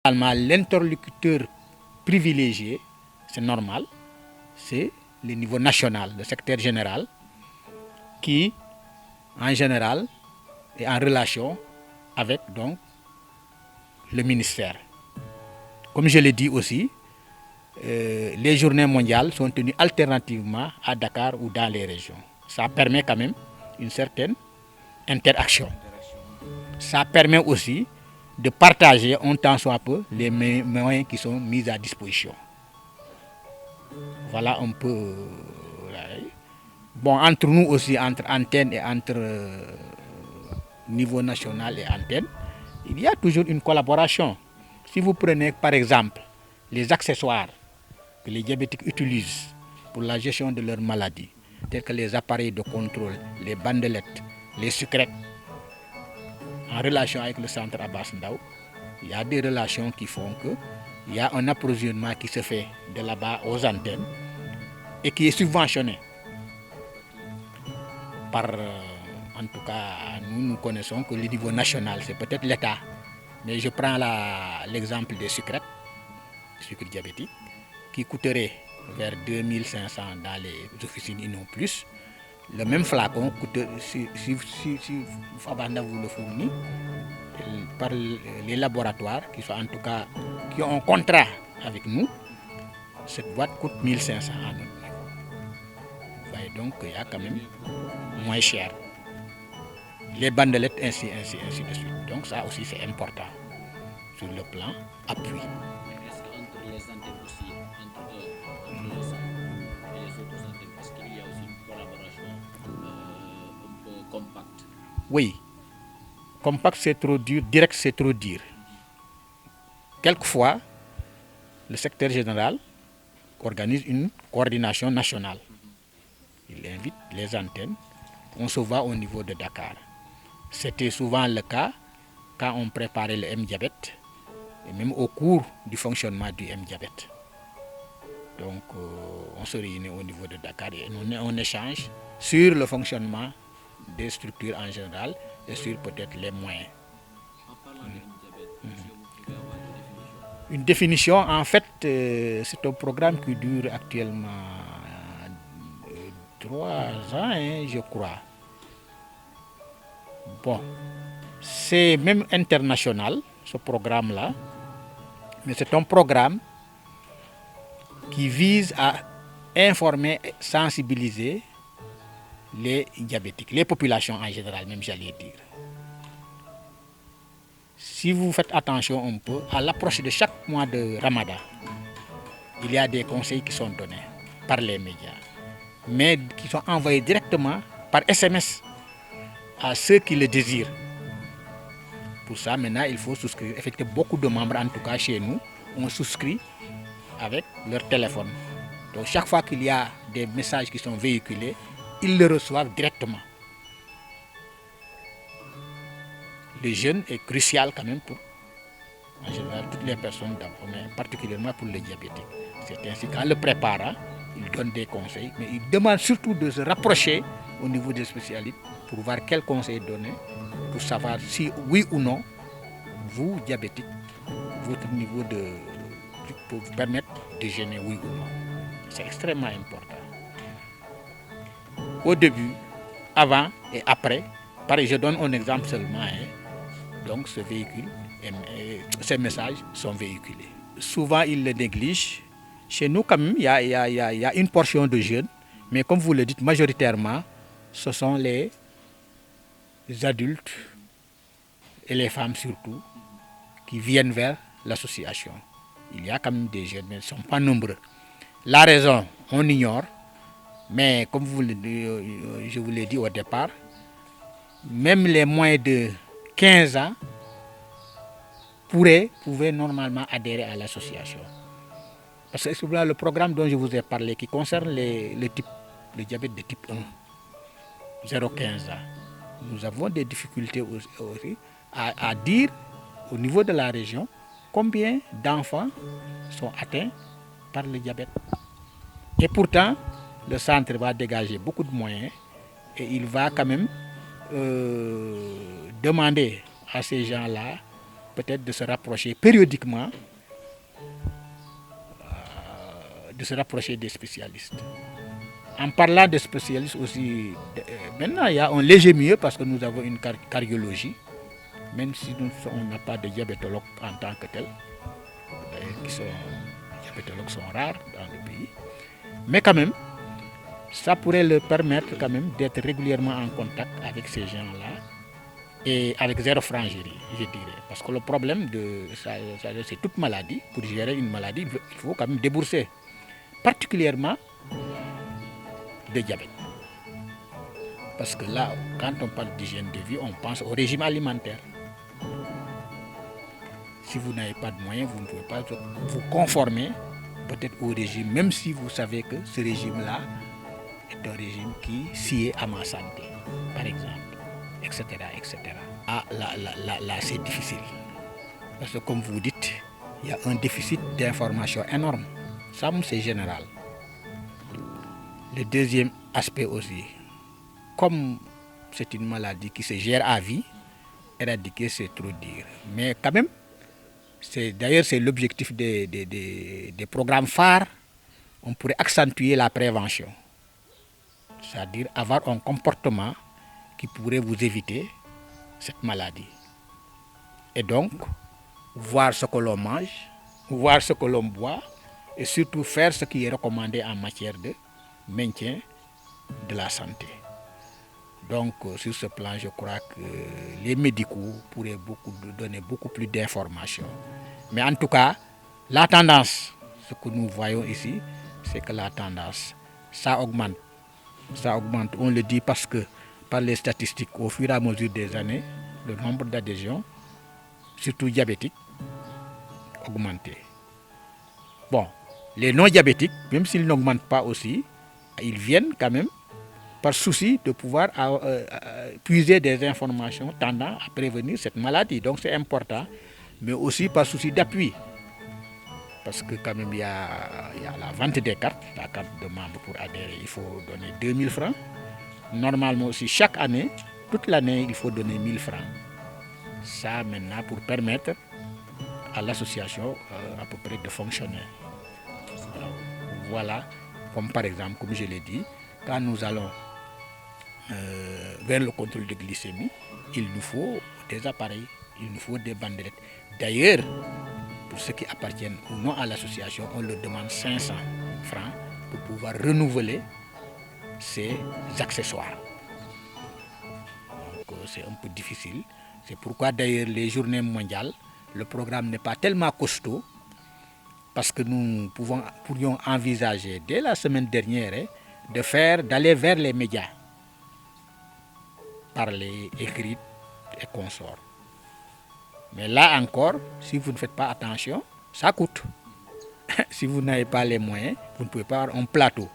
L'interlocuteur privilégié, c'est normal, c'est le niveau national, le secrétaire général, qui, en général, est en relation avec donc, le ministère. Comme je l'ai dit aussi, les journées mondiales sont tenues alternativement à Dakar ou dans les régions. Ça permet quand même une certaine interaction. Ça permet aussi de partager un tant soit peu les moyens qui sont mis à disposition. Voilà un peu. Bon, entre nous aussi, entre antennes et entre niveau national et antenne, il y a toujours une collaboration. Si vous prenez par exemple les accessoires que les diabétiques utilisent pour la gestion de leur maladie, tels que les appareils de contrôle, les bandelettes, les sucrètes, en relation avec le centre Abass Ndao, il y a des relations qui font qu'il y a un approvisionnement qui se fait de là-bas aux antennes et qui est subventionné par, en tout cas, nous connaissons que le niveau national, c'est peut-être l'État. Mais je prends l'exemple des sucrètes, sucre diabétique, qui coûterait vers 2500 dans les officines et non plus. Le même flacon coûte, si Fabanda vous le fournit, par les laboratoires qui sont en tout cas qui ont un contrat avec nous, cette boîte coûte 1500 à notre niveau. Vous voyez donc qu'il y a quand même moins cher. Les bandelettes, ainsi de suite. Donc ça aussi c'est important sur le plan appui. Est-ce qu'entre les antennes aussi, entre les centres et les autres antennes, est-ce qu'il y a aussi une collaboration un peu compacte? Oui. Compact c'est trop dur, direct c'est trop dur. Quelquefois, le secrétaire général organise une coordination nationale. Il invite les antennes, on se voit au niveau de Dakar. C'était souvent le cas quand on préparait le M-diabète et même au cours du fonctionnement du M-diabète. Donc on se réunit au niveau de Dakar et on échange sur le fonctionnement des structures en général et sur peut-être les moyens. En parlant de M-diabète, est-ce que vous pouvez avoir une définition? En fait, c'est un programme qui dure actuellement 3 ans, je crois. Bon, c'est même international, ce programme-là, mais c'est un programme qui vise à informer, sensibiliser les diabétiques, les populations en général, même j'allais dire. Si vous faites attention un peu, à l'approche de chaque mois de Ramadan, il y a des conseils qui sont donnés par les médias, mais qui sont envoyés directement par SMS à ceux qui le désirent. Pour ça, maintenant, il faut souscrire. Effectivement, beaucoup de membres, en tout cas chez nous, ont souscrit avec leur téléphone. Donc, chaque fois qu'il y a des messages qui sont véhiculés, ils le reçoivent directement. Le jeûne est crucial quand même pour, en général, toutes les personnes, mais particulièrement pour les diabétiques. C'est ainsi qu'en le préparant, il donne des conseils, mais il demande surtout de se rapprocher au niveau des spécialistes pour voir quels conseils donner, pour savoir si oui ou non, vous, diabétiques, votre niveau peut vous permettre de jeûner oui ou non. C'est extrêmement important. Au début, avant et après, pareil, je donne un exemple seulement, donc ce véhicule, ces messages sont véhiculés. Souvent, ils le négligent. Chez nous, quand même, il y a une portion de jeunes, mais comme vous le dites, majoritairement, ce sont les adultes et les femmes surtout qui viennent vers l'association. Il y a quand même des jeunes, mais ils ne sont pas nombreux. La raison, on ignore, mais comme je vous l'ai dit au départ, même les moins de 15 ans pouvaient normalement adhérer à l'association. Parce que c'est le programme dont je vous ai parlé qui concerne le diabète de type 1, 0,15 ans. Nous avons des difficultés aussi à dire au niveau de la région combien d'enfants sont atteints par le diabète. Et pourtant, le centre va dégager beaucoup de moyens et il va quand même demander à ces gens-là peut-être de se rapprocher périodiquement, de se rapprocher des spécialistes. En parlant des spécialistes aussi, maintenant il y a un léger mieux parce que nous avons une cardiologie, même si on n'a pas de diabétologues en tant que tel, les diabétologues sont rares dans le pays, mais quand même, ça pourrait leur permettre quand même d'être régulièrement en contact avec ces gens-là et avec zéro frangerie, je dirais. Parce que le problème c'est toute maladie. Pour gérer une maladie, il faut quand même débourser, particulièrement de diabète. Parce que là, quand on parle d'hygiène de vie, on pense au régime alimentaire. Si vous n'avez pas de moyens, vous ne pouvez pas vous conformer peut-être au régime, même si vous savez que ce régime-là est un régime qui sied à ma santé, par exemple, etc. etc. Ah, là c'est difficile. Parce que comme vous dites, il y a un déficit d'information énorme. Ça, c'est général. Le deuxième aspect aussi, comme c'est une maladie qui se gère à vie, éradiquer c'est trop dire. Mais quand même, d'ailleurs c'est l'objectif des programmes phares, on pourrait accentuer la prévention. C'est-à-dire avoir un comportement qui pourrait vous éviter cette maladie. Et donc, voir ce que l'on mange, voir ce que l'on boit, et surtout faire ce qui est recommandé en matière de maintien de la santé. Donc, sur ce plan, je crois que les médicaux pourraient donner beaucoup plus d'informations. Mais en tout cas, la tendance, ce que nous voyons ici, c'est que la tendance, ça augmente. Ça augmente, on le dit parce que par les statistiques, au fur et à mesure des années, le nombre d'adhésions, surtout diabétiques, augmenté. Bon, les non-diabétiques, même s'ils n'augmentent pas aussi, ils viennent quand même par souci de pouvoir puiser des informations tendant à prévenir cette maladie. Donc c'est important, mais aussi par souci d'appui. Parce que quand même il y a la vente des cartes, la carte de membre pour adhérer, il faut donner 2000 francs. Normalement aussi chaque année, toute l'année, il faut donner 1000 francs. Ça maintenant pour permettre à l'association à peu près de fonctionner. Voilà, comme par exemple, comme je l'ai dit, quand nous allons vers le contrôle de glycémie, il nous faut des appareils, il nous faut des bandelettes. D'ailleurs, pour ceux qui appartiennent ou non à l'association, on leur demande 500 francs pour pouvoir renouveler ces accessoires. Donc c'est un peu difficile. C'est pourquoi d'ailleurs les journées mondiales, le programme n'est pas tellement costaud, parce que nous pourrions envisager dès la semaine dernière d'aller vers les médias, parler, écrire et consorts. Mais là encore, si vous ne faites pas attention, ça coûte. Si vous n'avez pas les moyens, vous ne pouvez pas avoir un plateau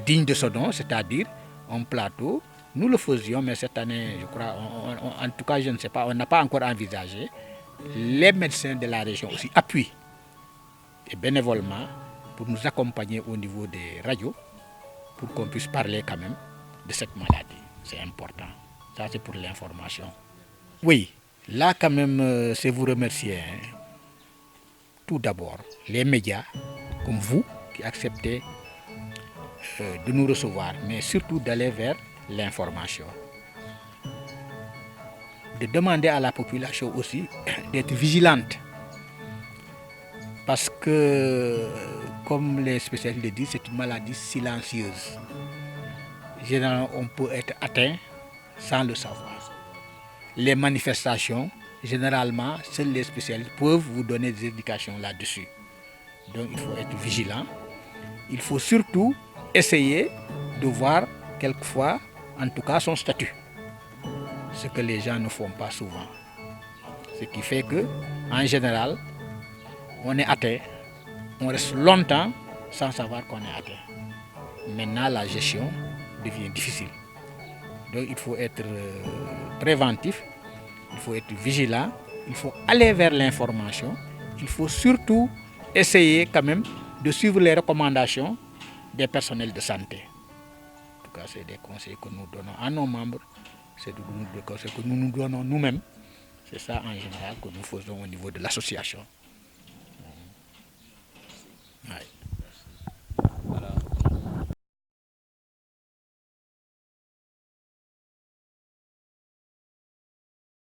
digne de ce nom, c'est-à-dire un plateau. Nous le faisions, mais cette année, je crois, en tout cas, je ne sais pas, on n'a pas encore envisagé. Les médecins de la région aussi appuient et bénévolement pour nous accompagner au niveau des radios pour qu'on puisse parler quand même de cette maladie. C'est important. Ça, c'est pour l'information. Oui, là quand même, c'est vous remercier. Tout d'abord, les médias, comme vous, qui acceptez de nous recevoir, mais surtout d'aller vers l'information. De demander à la population aussi d'être vigilante. Parce que, comme les spécialistes le disent, c'est une maladie silencieuse. Généralement, on peut être atteint sans le savoir. Les manifestations, généralement, seuls les spécialistes peuvent vous donner des indications là-dessus. Donc, il faut être vigilant. Il faut surtout essayer de voir quelquefois, en tout cas, son statut. Ce que les gens ne font pas souvent. Ce qui fait que, en général, on est atteint, on reste longtemps sans savoir qu'on est atteint. Maintenant, la gestion devient difficile. Donc, il faut être préventif, il faut être vigilant, il faut aller vers l'information, il faut surtout essayer quand même de suivre les recommandations des personnels de santé. En tout cas, c'est des conseils que nous donnons à nos membres, c'est des conseils que nous nous donnons nous-mêmes C'est ça en général que nous faisons au niveau de l'association.